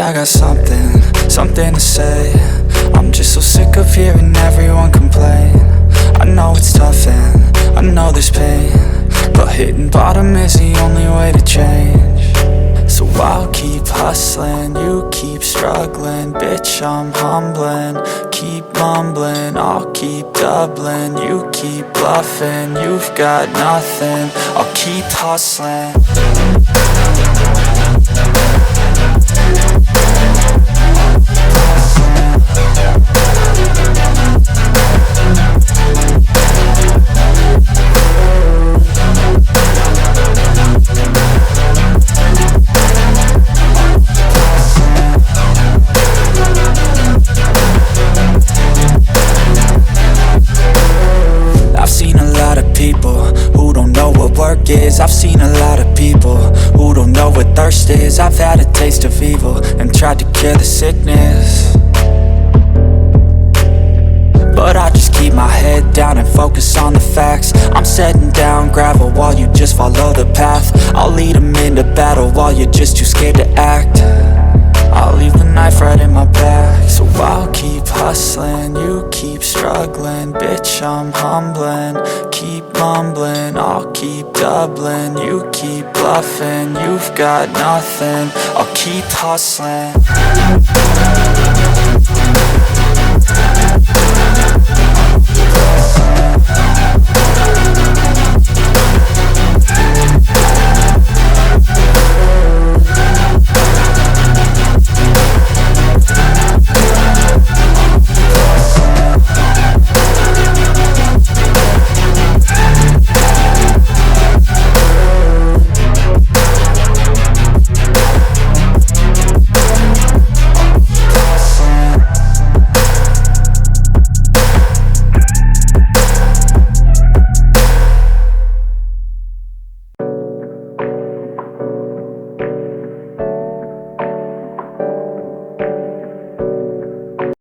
I got something to say. I'm just so sick of hearing everyone complain. I know it's tough and I know there's pain, but hitting bottom is the only way to change. So I'll keep hustling, you keep struggling. Bitch, I'm humbling, keep mumbling. I'll keep doubling, you keep bluffing. You've got nothing, I'll keep hustling. I've seen a lot of people who don't know what work is. I've seen a lot of people who don't know what thirst is. I've had a taste of evil and tried to cure the sickness, but I just keep my head down and focus on the facts. I'm setting down gravel while you just follow the path. I'll lead them into battle while you're just too scared to act. I'll leave the knife right in my back. So I'll keep hustling, you keep struggling. Bitch, I'm humbling, keep mumbling. I'll keep doubling, you keep bluffing. You've got nothing, I'll keep hustling.